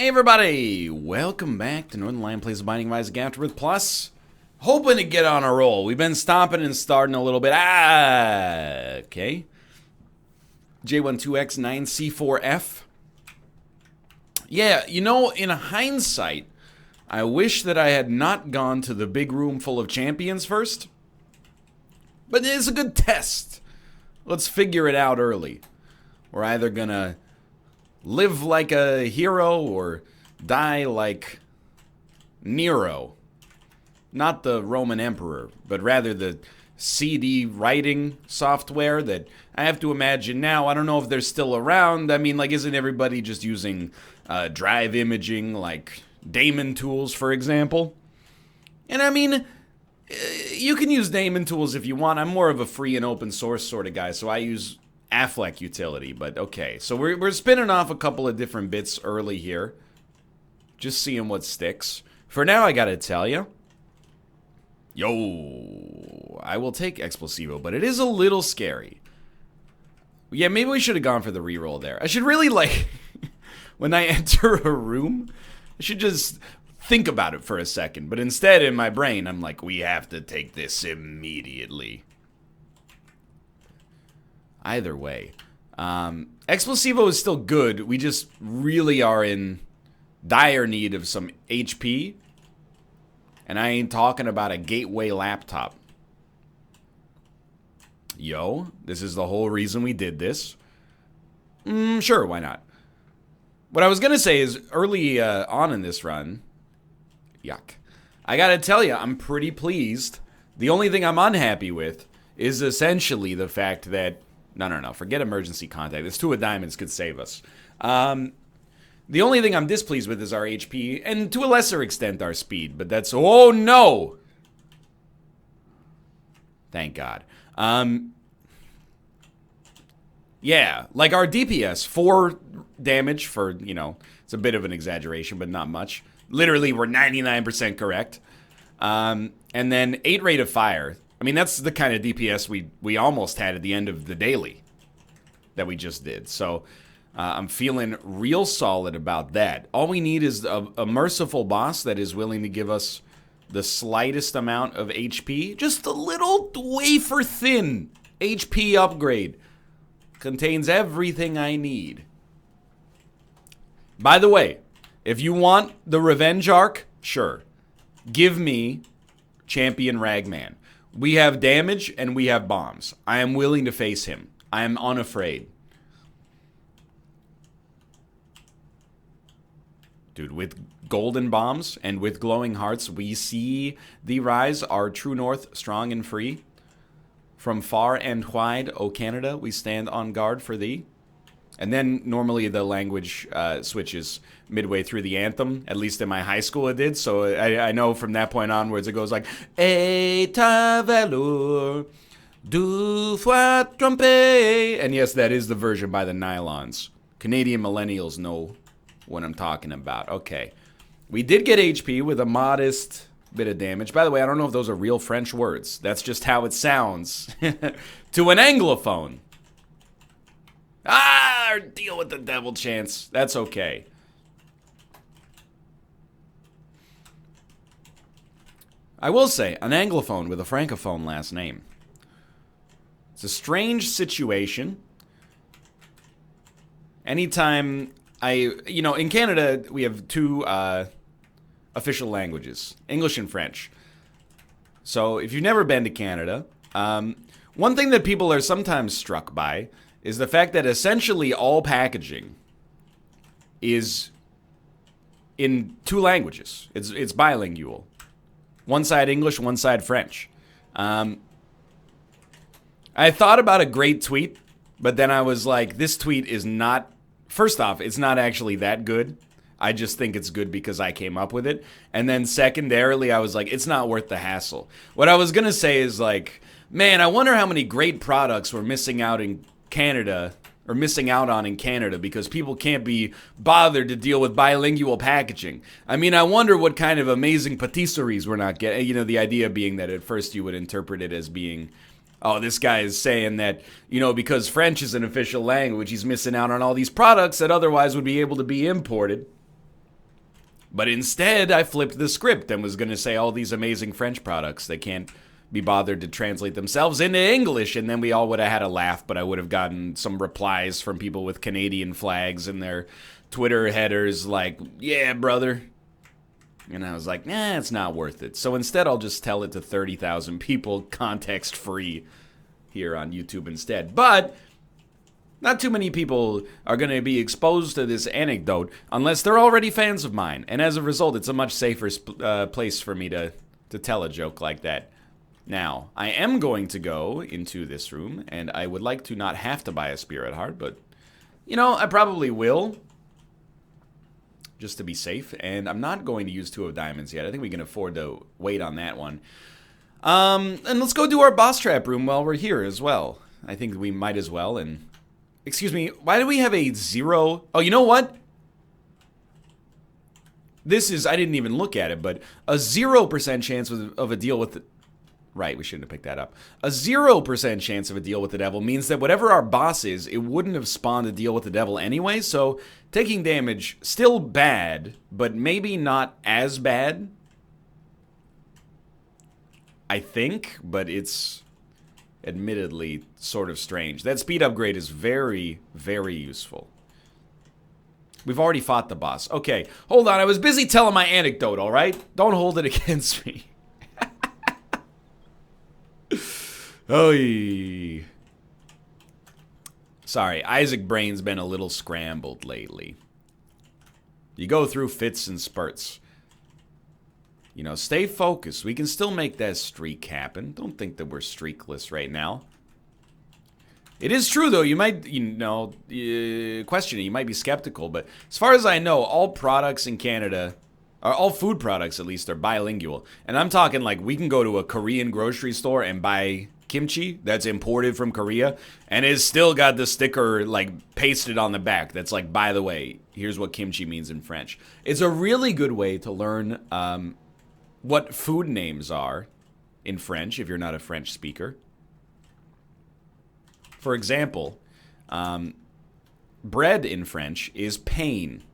Hey everybody, welcome back to Northernlion Plays the Binding of Isaac Afterbirth Plus. Hoping to get on a roll. We've been stopping and starting a little bit. Okay. J12X9C4F. Yeah, you know, in hindsight, I wish that I had not gone to the big room full of champions first. But it's a good test. Let's figure it out early. We're either gonna live like a hero or die like Nero. Not the Roman emperor, but rather the CD writing software that I have to imagine now. I don't know if they're still around. I mean, like, isn't everybody just using drive imaging, like daemon tools, for example? And I mean, you can use daemon tools if you want. I'm more of a free and open source sort of guy, so I use Affleck utility, but okay. So we're spinning off a couple of different bits early here. Just seeing what sticks. For now, I gotta tell you. Yo, I will take Explosivo, but it is a little scary. Yeah, maybe we should have gone for the reroll there. I should really, like, when I enter a room, I should just think about it for a second. But instead, in my brain, I'm like, we have to take this immediately. Either way. Explosivo is still good. We just really are in dire need of some HP. And I ain't talking about a gateway laptop. Yo, this is the whole reason we did this. Sure, why not? What I was going to say is early on in this run, yuck. I got to tell you, I'm pretty pleased. The only thing I'm unhappy with is essentially the fact that No, forget emergency contact. This 2 of diamonds could save us. The only thing I'm displeased with is our HP, and to a lesser extent our speed, but that's... Oh, no! Thank God. Yeah, like our DPS, 4 damage for, you know, it's a bit of an exaggeration, but not much. Literally, we're 99% correct. And then 8 rate of fire. I mean, that's the kind of DPS we almost had at the end of the daily that we just did. So I'm feeling real solid about that. All we need is a merciful boss that is willing to give us the slightest amount of HP. Just a little wafer-thin HP upgrade. Contains everything I need. By the way, if you want the revenge arc, sure. Give me Champion Ragman. We have damage and we have bombs. I am willing to face him. I am unafraid. Dude, with golden bombs and with glowing hearts, we see thee rise, our true north, strong and free. From far and wide, O Canada, we stand on guard for thee. And then normally the language switches midway through the anthem. At least in my high school it did. So I know from that point onwards it goes like, Et ta valeur du fois trompé. And yes, that is the version by the Nylons. Canadian millennials know what I'm talking about. Okay. We did get HP with a modest bit of damage. By the way, I don't know if those are real French words. That's just how it sounds to an Anglophone. Deal with the devil chance. That's okay. I will say, an Anglophone with a Francophone last name. It's a strange situation. Anytime in Canada, we have 2 official languages, English and French. So if you've never been to Canada, one thing that people are sometimes struck by is the fact that essentially all packaging is in 2 languages. It's bilingual. One side English, one side French. I thought about a great tweet, but then I was like, this tweet is not... First off, it's not actually that good. I just think it's good because I came up with it. And then secondarily, I was like, it's not worth the hassle. What I was going to say is like, man, I wonder how many great products we're missing out in Canada, or missing out on in Canada, because people can't be bothered to deal with bilingual packaging. I mean, I wonder what kind of amazing patisseries we're not getting. You know, the idea being that at first you would interpret it as being, oh, this guy is saying that, you know, because French is an official language, he's missing out on all these products that otherwise would be able to be imported. But instead, I flipped the script and was going to say all these amazing French products they can't be bothered to translate themselves into English, and then we all would have had a laugh, but I would have gotten some replies from people with Canadian flags in their Twitter headers like, yeah, brother. And I was like, nah, it's not worth it. So instead, I'll just tell it to 30,000 people context-free here on YouTube instead. But not too many people are going to be exposed to this anecdote unless they're already fans of mine. And as a result, it's a much safer place for me to tell a joke like that. Now, I am going to go into this room, and I would like to not have to buy a Spirit Heart, but, you know, I probably will, just to be safe. And I'm not going to use 2 of diamonds yet. I think we can afford to wait on that one. And let's go do our boss trap room while we're here as well. I think we might as well, and... Excuse me, why do we have a 0? Oh, you know what? This is, I didn't even look at it, but a 0% chance of a deal with the... Right, we shouldn't have picked that up. A 0% chance of a deal with the devil means that whatever our boss is, it wouldn't have spawned a deal with the devil anyway, so taking damage, still bad, but maybe not as bad. I think, but it's admittedly sort of strange. That speed upgrade is very, very useful. We've already fought the boss. Okay, hold on, I was busy telling my anecdote, alright? Don't hold it against me. Oy. Sorry, Isaac Brain's been a little scrambled lately. You go through fits and spurts. You know, stay focused. We can still make that streak happen. Don't think that we're streakless right now. It is true, though. You might, question it. You might be skeptical, but as far as I know, all products in Canada, or all food products at least, are bilingual. And I'm talking like we can go to a Korean grocery store and buy kimchi that's imported from Korea, and it's still got the sticker like pasted on the back that's like, by the way, here's what kimchi means in French. It's a really good way to learn what food names are in French if you're not a French speaker. For example, bread in French is pain,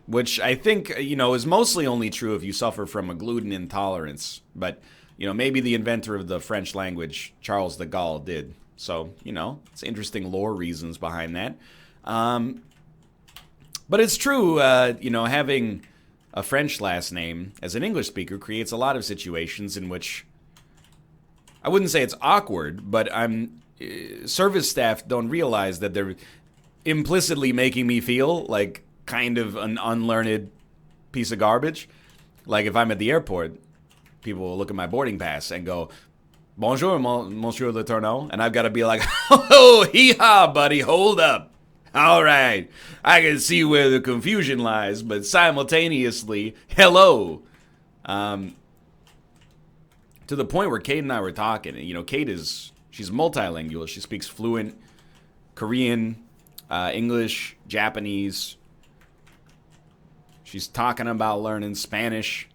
which I think, is mostly only true if you suffer from a gluten intolerance. But, maybe the inventor of the French language, Charles de Gaulle, did. So, it's interesting lore reasons behind that. But it's true, having a French last name as an English speaker creates a lot of situations in which I wouldn't say it's awkward, but service staff don't realize that they're implicitly making me feel like kind of an unlearned piece of garbage. Like if I'm at the airport, people will look at my boarding pass and go, "Bonjour, Monsieur Le Tourneau," and I've got to be like, "Oh, hee-haw, buddy, hold up. All right, I can see where the confusion lies, but simultaneously, hello." To the point where Kate and I were talking, Kate she's multilingual. She speaks fluent Korean, English, Japanese. She's talking about learning Spanish.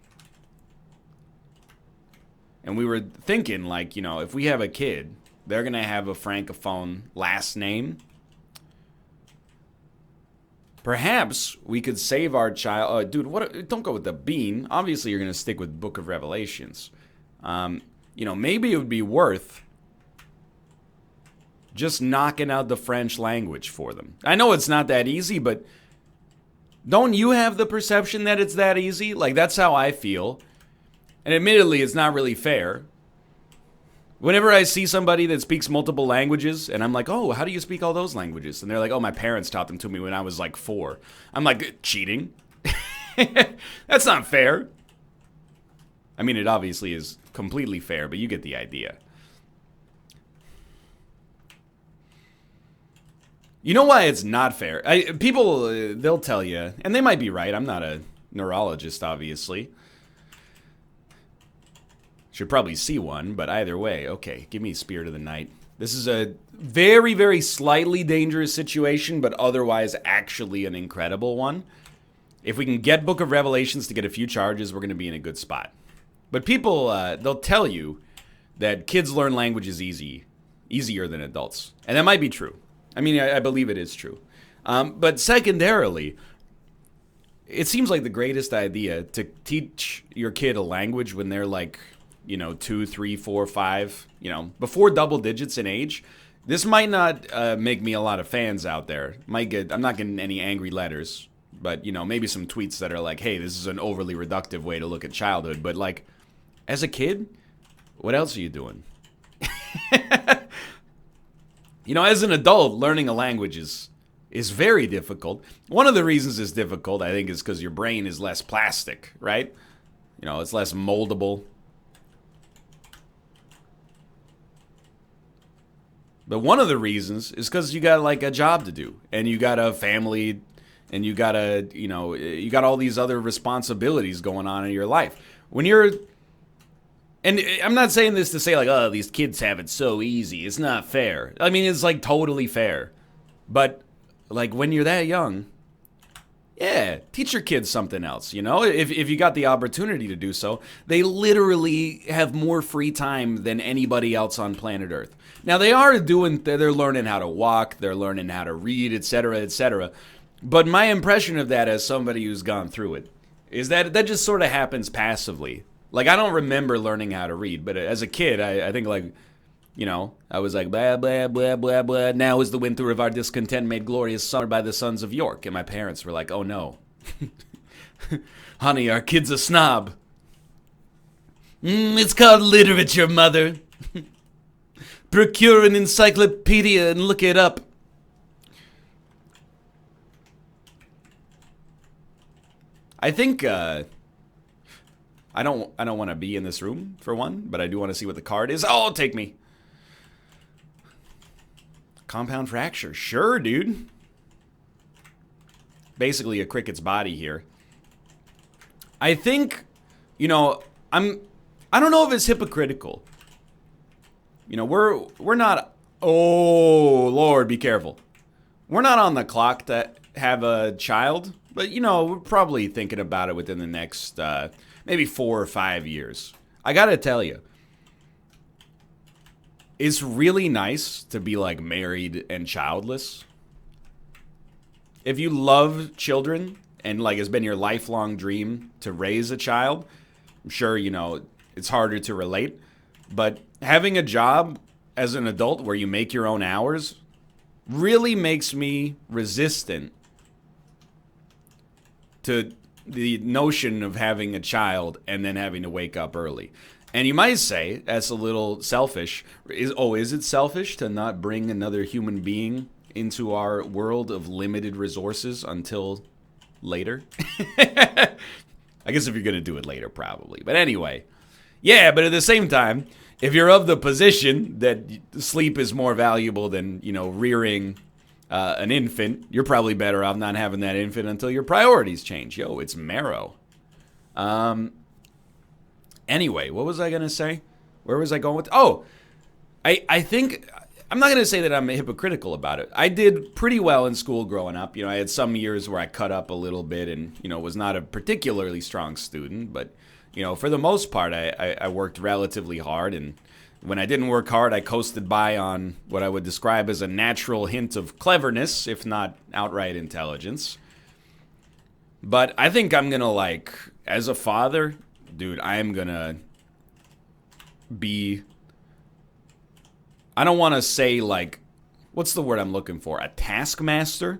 And we were thinking, like, if we have a kid, they're going to have a Francophone last name. Perhaps we could save our child. Dude, don't go with the bean. Obviously, you're going to stick with Book of Revelations. Maybe it would be worth just knocking out the French language for them. I know it's not that easy, but don't you have the perception that it's that easy? Like, that's how I feel. And admittedly, it's not really fair. Whenever I see somebody that speaks multiple languages, and I'm like, "Oh, how do you speak all those languages?" And they're like, "Oh, my parents taught them to me when I was like 4. I'm like, cheating? That's not fair. I mean, it obviously is completely fair, but you get the idea. You know why it's not fair? People, they'll tell you, and they might be right. I'm not a neurologist, obviously. Should probably see one, but either way, okay, give me Spirit of the Night. This is a very, very slightly dangerous situation, but otherwise actually an incredible one. If we can get Book of Revelations to get a few charges, we're going to be in a good spot. But people, they'll tell you that kids learn languages easier than adults. And that might be true. I mean, I believe it is true. But secondarily, it seems like the greatest idea to teach your kid a language when they're like, 2, 3, 4, 5, before double digits in age. This might not make me a lot of fans out there. I'm not getting any angry letters, but maybe some tweets that are like, hey, this is an overly reductive way to look at childhood. But like, as a kid, what else are you doing? As an adult, learning a language is very difficult. One of the reasons it's difficult, I think, is because your brain is less plastic, right? It's less moldable. But one of the reasons is because you got like a job to do, and you got a family, and you got you got all these other responsibilities going on in your life. And I'm not saying this to say like, oh, these kids have it so easy. It's not fair. I mean, it's like totally fair. But like when you're that young, yeah, teach your kids something else, If you got the opportunity to do so, they literally have more free time than anybody else on planet Earth. Now, they're learning how to walk, they're learning how to read, etc., etc. But my impression of that as somebody who's gone through it is that just sort of happens passively. Like, I don't remember learning how to read, but as a kid, I think like, I was like, blah, blah, blah, blah, blah. Now is the winter of our discontent made glorious summer by the sons of York. And my parents were like, oh no. Honey, our kid's a snob. It's called literature, mother. Procure an encyclopedia and look it up. I think, I don't want to be in this room, for one, but I do want to see what the card is. Oh, take me. Compound fracture. Sure, dude. Basically a cricket's body here. I think, I don't know if it's hypocritical. We're not, oh, Lord, be careful. We're not on the clock to have a child, but, we're probably thinking about it within the next, maybe 4 or 5 years. I gotta tell you, it's really nice to be like married and childless. If you love children and like it's been your lifelong dream to raise a child, I'm sure, it's harder to relate. But having a job as an adult where you make your own hours really makes me resistant to the notion of having a child and then having to wake up early. And you might say that's a little selfish. Is it selfish to not bring another human being into our world of limited resources until later? I guess if you're going to do it later, probably. But anyway, yeah, but at the same time, if you're of the position that sleep is more valuable than, rearing an infant, you're probably better off not having that infant until your priorities change. Yo, it's marrow. Anyway, what was I going to say? Where was I going with? Oh, I think, I'm not going to say that I'm hypocritical about it. I did pretty well in school growing up. I had some years where I cut up a little bit and, was not a particularly strong student. But, for the most part, I worked relatively hard. And when I didn't work hard, I coasted by on what I would describe as a natural hint of cleverness, if not outright intelligence. But I think I'm going to, as a father, dude, I am going to be, I don't want to say, what's the word I'm looking for? A taskmaster?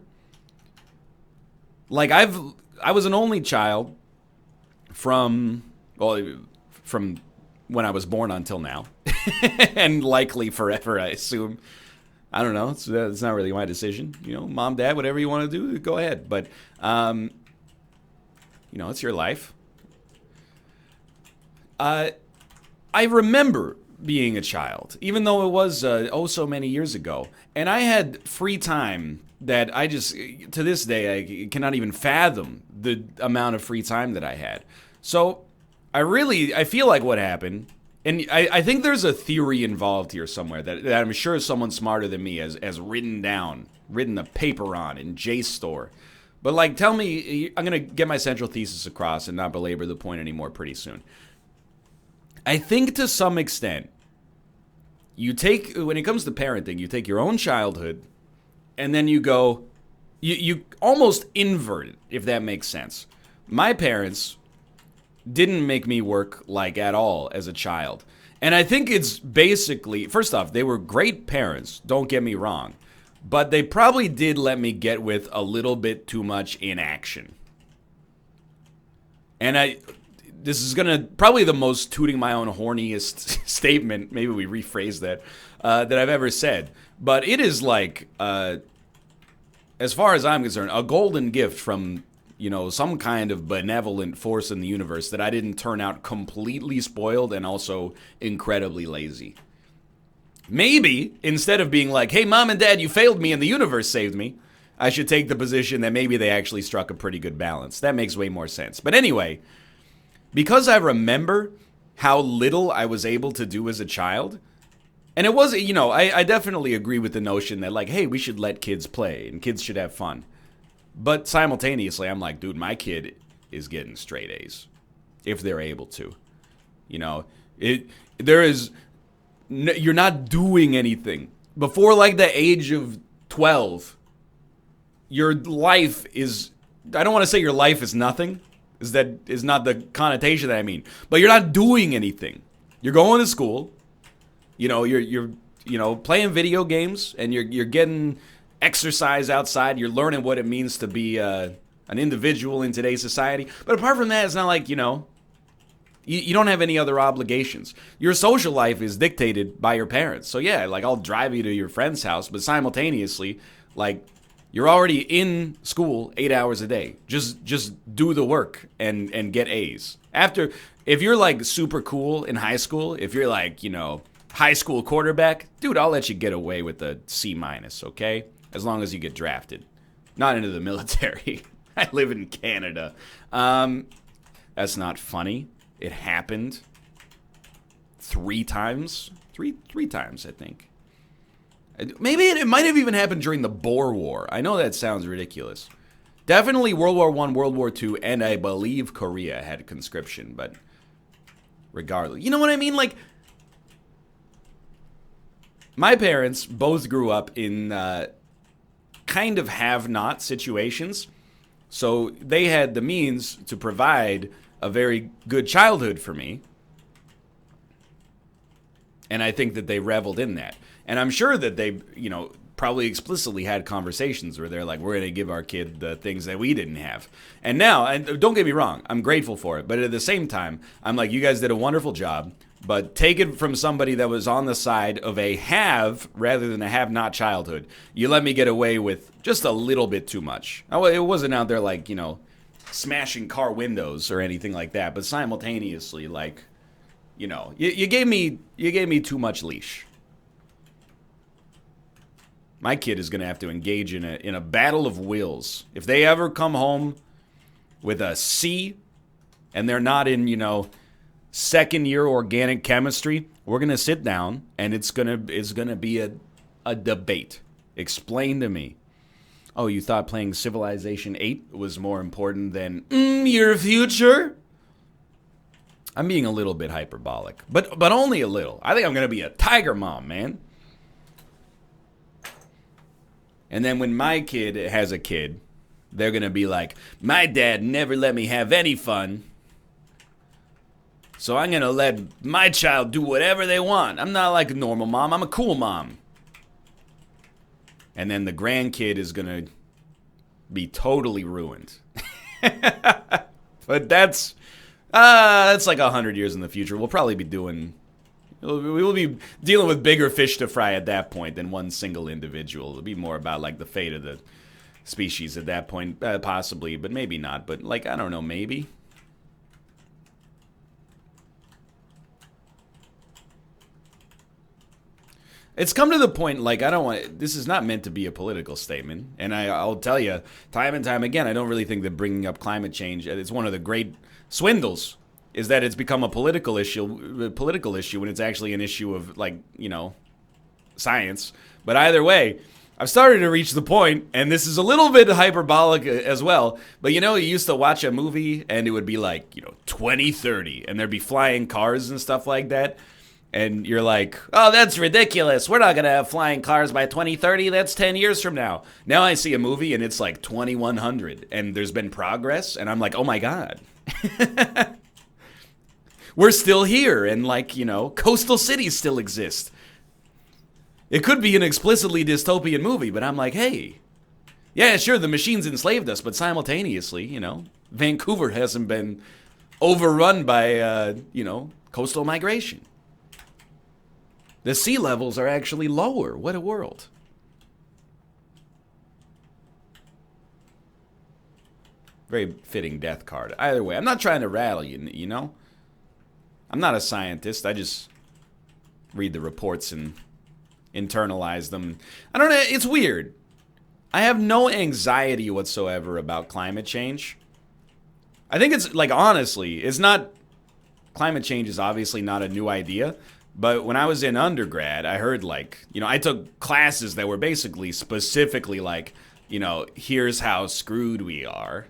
I was an only child from when I was born until now. And likely forever, I assume. I don't know. It's not really my decision. Mom, dad, whatever you want to do, go ahead. But, it's your life. I remember being a child, even though it was so many years ago. And I had free time that I just, to this day, I cannot even fathom the amount of free time that I had. So I feel like what happened, and I think there's a theory involved here somewhere that I'm sure someone smarter than me has written a paper on in JSTOR. But tell me, I'm going to get my central thesis across and not belabor the point anymore pretty soon. I think to some extent, when it comes to parenting, you take your own childhood and then you you almost invert it, if that makes sense. My parents didn't make me work like at all as a child. And I think it's basically, first off, they were great parents, don't get me wrong. But they probably did let me get with a little bit too much inaction. And this is going to, probably the most tooting my own horniest statement, maybe we rephrase that I've ever said. But it is like, as far as I'm concerned, a golden gift from, some kind of benevolent force in the universe that I didn't turn out completely spoiled and also incredibly lazy. Maybe, instead of being like, hey, mom and dad, you failed me and the universe saved me, I should take the position that maybe they actually struck a pretty good balance. That makes way more sense. But anyway, because I remember how little I was able to do as a child, and it was, I definitely agree with the notion that, like, hey, we should let kids play and kids should have fun. But simultaneously, I'm like, dude, my kid is getting straight A's if they're able to. You're not doing anything. Before, like, the age of 12, your life is, I don't want to say your life is nothing, that is not the connotation that I mean, but you're not doing anything. You're going to school, you're playing video games, and you're getting exercise outside, you're learning what it means to be an individual in today's society, but apart from that, it's not like, you don't have any other obligations. Your social life is dictated by your parents. So yeah, like, I'll drive you to your friend's house, but simultaneously, like, you're already in school 8 hours a day. Just do the work and get A's. If you're like super cool in high school, if you're like, high school quarterback, dude, I'll let you get away with a C-, okay? As long as you get drafted. Not into the military. I live in Canada. That's not funny. It happened 3 times. Three times, I think. Maybe it might have even happened during the Boer War. I know that sounds ridiculous. Definitely World War I, World War II, and I believe Korea had conscription, but regardless. You know what I mean? Like, my parents both grew up in kind of have-not situations, so they had the means to provide a very good childhood for me. And I think that they reveled in that. And I'm sure that they, probably explicitly had conversations where they're like, we're going to give our kid the things that we didn't have. And now, and don't get me wrong, I'm grateful for it. But at the same time, I'm like, you guys did a wonderful job. But take it from somebody that was on the side of a have rather than a have-not childhood. You let me get away with just a little bit too much. It wasn't out there like, smashing car windows or anything like that. But simultaneously, like, you gave me too much leash. My kid is going to have to engage in a battle of wills. If they ever come home with a C and they're not in, second year organic chemistry, we're going to sit down and it's going to be a debate. Explain to me. Oh, you thought playing Civilization 8 was more important than your future? I'm being a little bit hyperbolic, but only a little. I think I'm going to be a tiger mom, man. And then when my kid has a kid, they're going to be like, my dad never let me have any fun, so I'm going to let my child do whatever they want. I'm not like a normal mom. I'm a cool mom. And then the grandkid is going to be totally ruined. But that's like 100 years in the future. We'll probably be we will be dealing with bigger fish to fry at that point than one single individual. It'll be more about like the fate of the species at that point, possibly, but maybe not. But like, I don't know, maybe. It's come to the point, like, this is not meant to be a political statement. And I'll tell you, time and time again, I don't really think that bringing up climate change, it's one of the great swindles, is that it's become a political issue when it's actually an issue of, like, science. But either way, I've started to reach the point, and this is a little bit hyperbolic as well, but you used to watch a movie, and it would be like, 2030, and there'd be flying cars and stuff like that. And you're like, oh, that's ridiculous. We're not going to have flying cars by 2030. That's 10 years from now. Now I see a movie and it's like 2100 and there's been progress. And I'm like, oh my God. We're still here. And like, you know, coastal cities still exist. It could be an explicitly dystopian movie, but I'm like, hey, yeah, sure, the machines enslaved us, but simultaneously, you know, Vancouver hasn't been overrun by, you know, coastal migration. The sea levels are actually lower. What a world. Very fitting death card. Either way, I'm not trying to rattle you, you know? I'm not a scientist. I just read the reports and internalize them. I don't know. It's weird. I have no anxiety whatsoever about climate change. I think it's, like, honestly, it's not... Climate change is obviously not a new idea. But when I was in undergrad, I heard, like, you know, I took classes that were basically specifically like, you know, here's how screwed we are.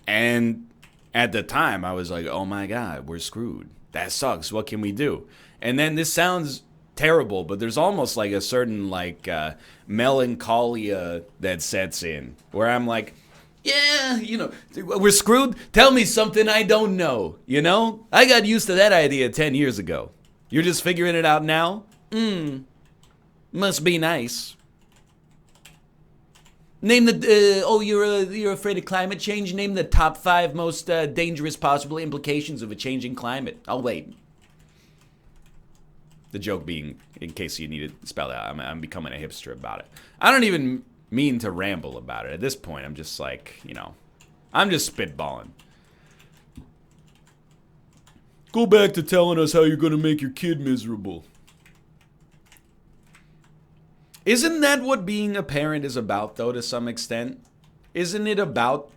And at the time, I was like, oh my God, we're screwed. That sucks. What can we do? And then this sounds terrible, but there's almost like a certain, like, melancholia that sets in where I'm like, yeah, you know, we're screwed. Tell me something I don't know, you know? I got used to that idea 10 years ago. You're just figuring it out now? Must be nice. Name the, you're afraid of climate change? Name the top 5 most dangerous possible implications of a changing climate. I'll wait. The joke being, in case you need to spell it out, I'm becoming a hipster about it. I don't even mean to ramble about it. At this point, I'm just like, you know, I'm just spitballing. Go back to telling us how you're going to make your kid miserable. Isn't that what being a parent is about, though, to some extent? Isn't it about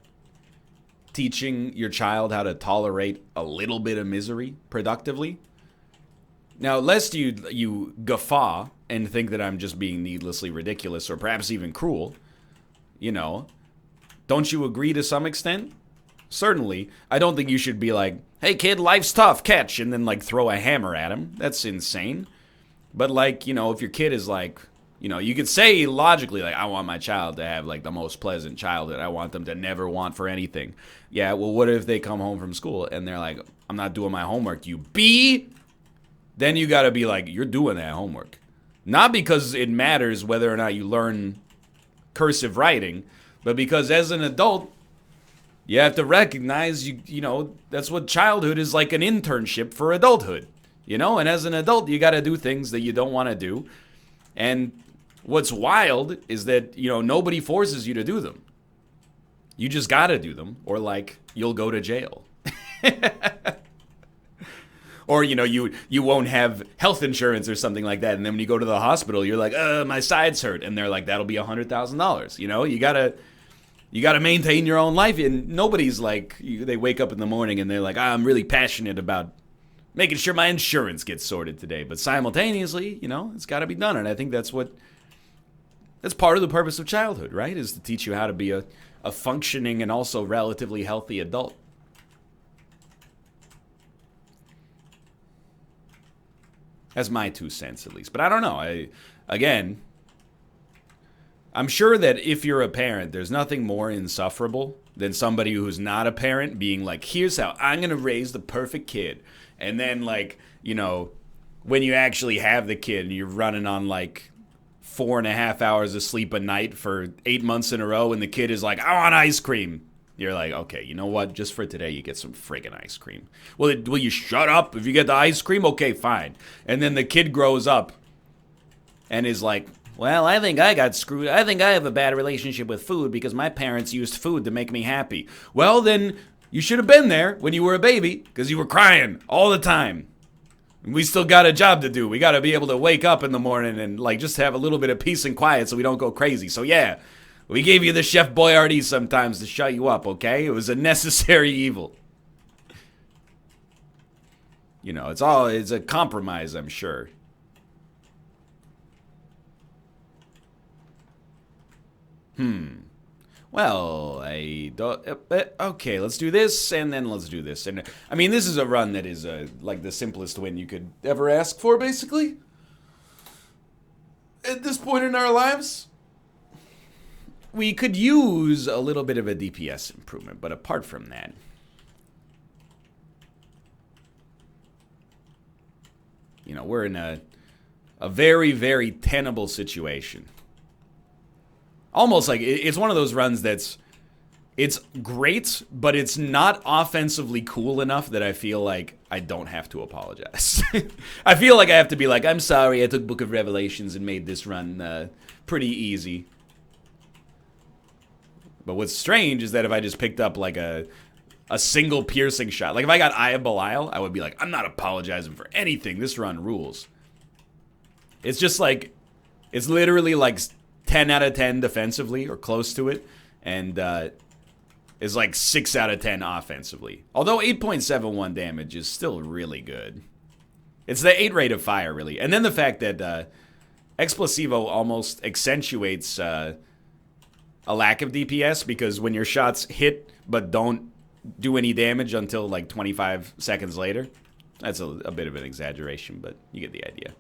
teaching your child how to tolerate a little bit of misery productively? Now, lest you guffaw and think that I'm just being needlessly ridiculous or perhaps even cruel, you know, don't you agree to some extent? Certainly, I don't think you should be like, hey kid, life's tough, catch, and then like throw a hammer at him. That's insane. But like, you know, if your kid is like, you know, you could say logically, like, I want my child to have like the most pleasant childhood. I want them to never want for anything. Yeah, well, what if they come home from school and they're like, I'm not doing my homework, you B? Then you gotta be like, you're doing that homework. Not because it matters whether or not you learn cursive writing, but because as an adult, you have to recognize, you know, that's what childhood is, like an internship for adulthood, you know? And as an adult, you got to do things that you don't want to do. And what's wild is that, you know, nobody forces you to do them. You just got to do them, or like, you'll go to jail. Or, you know, you won't have health insurance or something like that. And then when you go to the hospital, you're like, my sides hurt. And they're like, that'll be $100,000. You know, you got to maintain your own life. And nobody's like, they wake up in the morning and they're like, I'm really passionate about making sure my insurance gets sorted today. But simultaneously, you know, it's got to be done. And I think that's part of the purpose of childhood, right? Is to teach you how to be a functioning and also relatively healthy adult. That's my 2 cents, at least. But I don't know. I'm sure that if you're a parent, there's nothing more insufferable than somebody who's not a parent being like, here's how I'm going to raise the perfect kid. And then, like, you know, when you actually have the kid and you're running on, like, 4.5 hours of sleep a night for 8 months in a row and the kid is like, I want ice cream. You're like, okay, you know what? Just for today, you get some friggin' ice cream. Will you shut up if you get the ice cream? Okay, fine. And then the kid grows up and is like, well, I think I got screwed. I think I have a bad relationship with food because my parents used food to make me happy. Well, then you should have been there when you were a baby because you were crying all the time. We still got a job to do. We got to be able to wake up in the morning and like just have a little bit of peace and quiet so we don't go crazy. So yeah, we gave you the Chef Boyardee sometimes to shut you up, okay? It was a necessary evil. You know, it's a compromise, I'm sure. Well, Well, I don't... okay, let's do this, and then let's do this. And I mean, this is a run that is like the simplest win you could ever ask for, basically. At this point in our lives, we could use a little bit of a DPS improvement, but apart from that... You know, we're in a very, very tenable situation. Almost like it's one of those runs it's great, but it's not offensively cool enough that I feel like I don't have to apologize. I feel like I have to be like, I'm sorry, I took Book of Revelations and made this run pretty easy. But what's strange is that if I just picked up like a single piercing shot, like if I got Eye of Belial, I would be like, I'm not apologizing for anything. This run rules. It's just like, it's literally like 10 out of 10 defensively or close to it, and is like 6 out of 10 offensively. Although 8.71 damage is still really good. It's the 8 rate of fire, really. And then the fact that Explosivo almost accentuates a lack of DPS, because when your shots hit but don't do any damage until like 25 seconds later, that's a bit of an exaggeration, but you get the idea.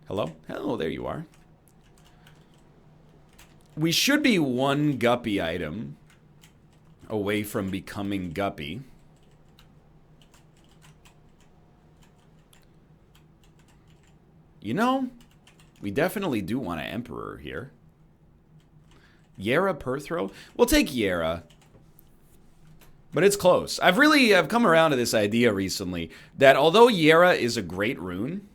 Hello? Hello, there you are. We should be one Guppy item away from becoming Guppy. You know, we definitely do want an Emperor here. Yera Perthrow? We'll take Yera. But it's close. I've come around to this idea recently that although Yera is a great rune,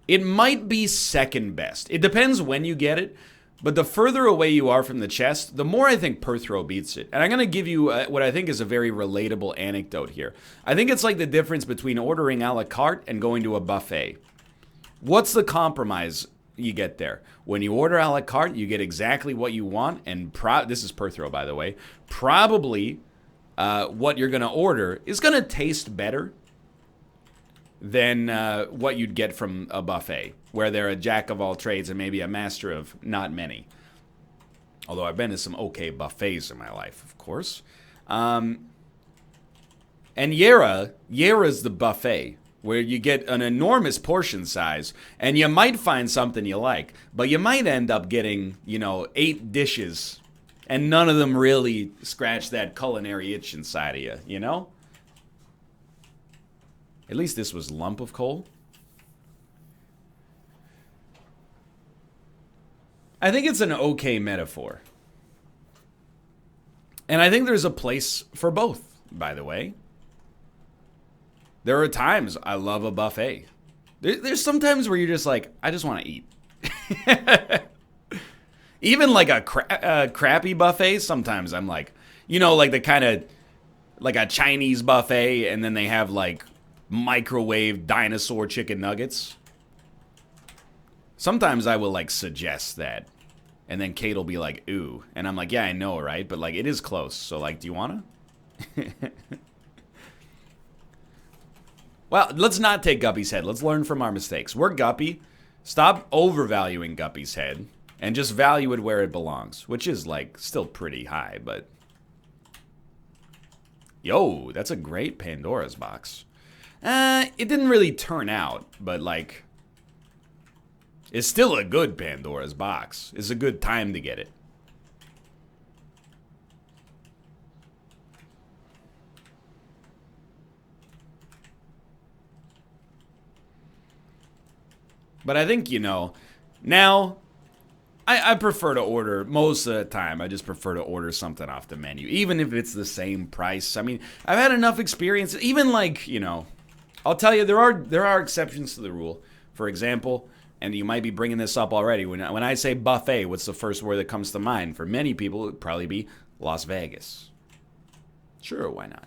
it might be second best. It depends when you get it, but the further away you are from the chest, the more I think Perthrow beats it. And I'm going to give you what I think is a very relatable anecdote here. I think it's like the difference between ordering a la carte and going to a buffet. What's the compromise you get there? When you order a la carte, you get exactly what you want, and this is Perthrow, by the way. Probably what you're going to order is going to taste better than what you'd get from a buffet, where they're a jack of all trades and maybe a master of not many. Although I've been to some okay buffets in my life, of course. And Yera's the buffet, where you get an enormous portion size, and you might find something you like, but you might end up getting, 8 dishes, and none of them really scratch that culinary itch inside of you, you know? At least this was lump of coal. I think it's an okay metaphor. And I think there's a place for both, by the way. There are times I love a buffet. There's some times where you're just like, I just want to eat. Even like a crappy buffet, sometimes I'm like, like the kind of, like a Chinese buffet, and then they have like microwave dinosaur chicken nuggets. Sometimes I will like suggest that, and then Kate will be like, ooh, and I'm like, yeah, I know, right? But like, it is close, so like, do you wanna? Well, let's not take Guppy's head. Let's learn from our mistakes. We're Guppy. Stop overvaluing Guppy's head and just value it where it belongs, which is like still pretty high, but yo, that's a great Pandora's box. It didn't really turn out, but like, it's still a good Pandora's box. It's a good time to get it. But I think, now I prefer to order, most of the time, I just prefer to order something off the menu, even if it's the same price. I mean, I've had enough experience, even like, I'll tell you, there are exceptions to the rule. For example, and you might be bringing this up already, when I say buffet, what's the first word that comes to mind? For many people, it would probably be Las Vegas. Sure, why not?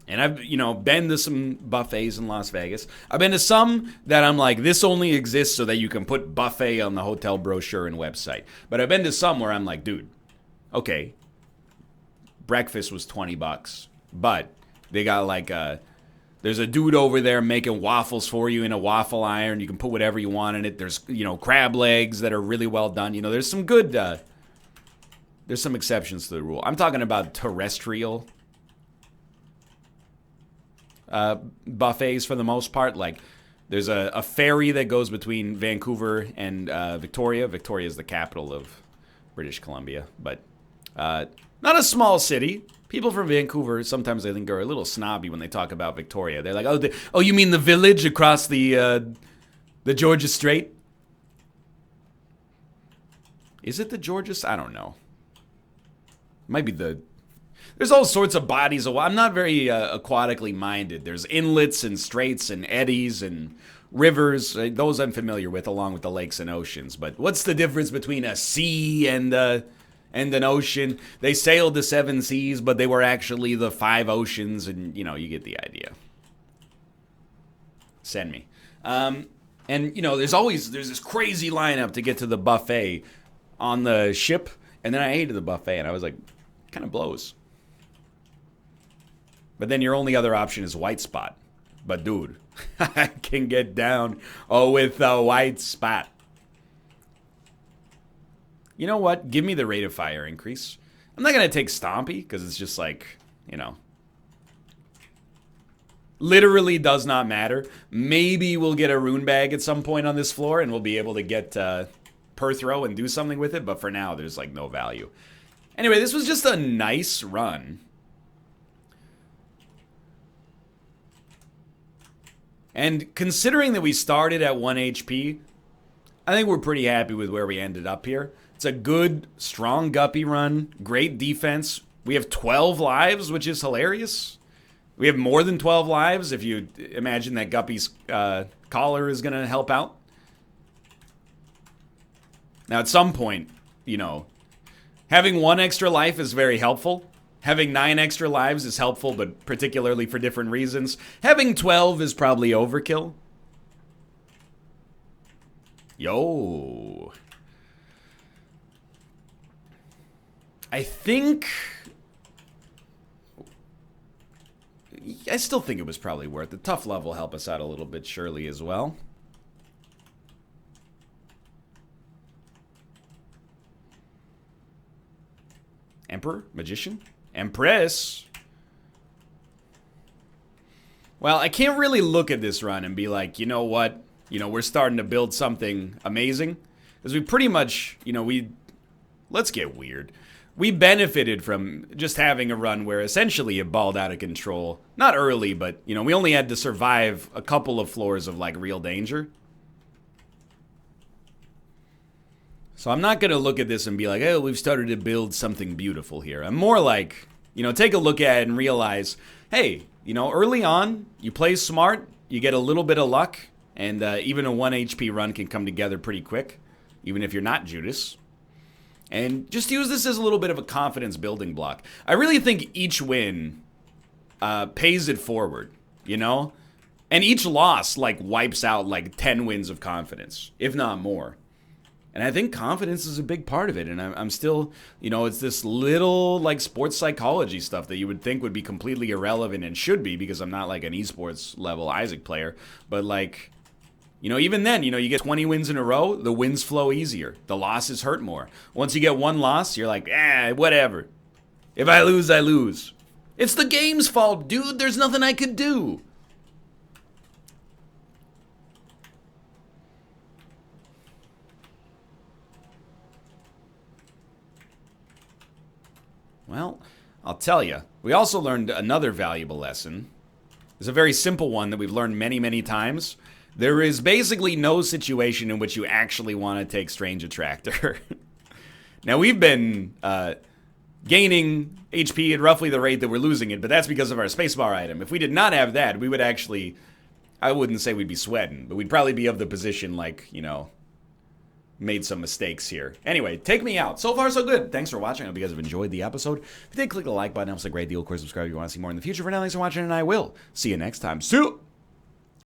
And I've, been to some buffets in Las Vegas. I've been to some that I'm like, this only exists so that you can put buffet on the hotel brochure and website. But I've been to some where I'm like, dude, okay, breakfast was $20, but they got like a There's a dude over there making waffles for you in a waffle iron. You can put whatever you want in it. There's, crab legs that are really well done. There's some good, there's some exceptions to the rule. I'm talking about terrestrial buffets for the most part. Like, there's a ferry that goes between Vancouver and Victoria. Victoria is the capital of British Columbia, but not a small city. People from Vancouver sometimes, I think, are a little snobby when they talk about Victoria. They're like, oh, you mean the village across the Georgia Strait? Is it the Georgia? I don't know. Might be the... There's all sorts of bodies of... I'm not very aquatically minded. There's inlets and straits and eddies and rivers. Those I'm familiar with, along with the lakes and oceans. But what's the difference between a sea and an ocean? They sailed the 7 seas, but they were actually the 5 oceans, and, you get the idea. Send me. And, there's this crazy lineup to get to the buffet on the ship, and then I ate at the buffet, and I was like, kind of blows. But then your only other option is white spot. But, dude, I can get down with a white spot. You know what? Give me the rate of fire increase. I'm not going to take Stompy, because it's just like, literally does not matter. Maybe we'll get a rune bag at some point on this floor, and we'll be able to get Perthrow and do something with it, but for now, there's, like, no value. Anyway, this was just a nice run. And considering that we started at 1 HP, I think we're pretty happy with where we ended up here. It's a good, strong Guppy run. Great defense. We have 12 lives, which is hilarious. We have more than 12 lives if you imagine that Guppy's collar is going to help out. Now, at some point, having 1 extra life is very helpful. Having 9 extra lives is helpful, but particularly for different reasons. Having 12 is probably overkill. Yo. I still think it was probably worth it. Tough love will help us out a little bit, surely, as well. Emperor? Magician? Empress? Well, I can't really look at this run and be like, you know what? We're starting to build something amazing. Because we pretty much, let's get weird. We benefited from just having a run where essentially it balled out of control. Not early, but, we only had to survive a couple of floors of, like, real danger. So I'm not going to look at this and be like, oh, we've started to build something beautiful here. I'm more like, take a look at it and realize, hey, early on, you play smart, you get a little bit of luck, and even a 1 HP run can come together pretty quick, even if you're not Judas. And just use this as a little bit of a confidence building block. I really think each win pays it forward, And each loss, like, wipes out, like, 10 wins of confidence, if not more. And I think confidence is a big part of it. And I'm still, it's this little, like, sports psychology stuff that you would think would be completely irrelevant and should be, because I'm not, like, an esports level Isaac player. But, like, even then, you get 20 wins in a row, the wins flow easier. The losses hurt more. Once you get 1 loss, you're like, whatever. If I lose, I lose. It's the game's fault, dude. There's nothing I could do. Well, I'll tell you, we also learned another valuable lesson. It's a very simple one that we've learned many, many times. There is basically no situation in which you actually want to take Strange Attractor. Now, we've been gaining HP at roughly the rate that we're losing it, but that's because of our spacebar item. If we did not have that, we would actually, I wouldn't say we'd be sweating, but we'd probably be of the position like, made some mistakes here. Anyway, take me out. So far, so good. Thanks for watching. I hope you guys have enjoyed the episode. If you did, click the like button. It helps a great deal. Of course, subscribe if you want to see more in the future. For now, thanks for watching, and I will see you next time. See you.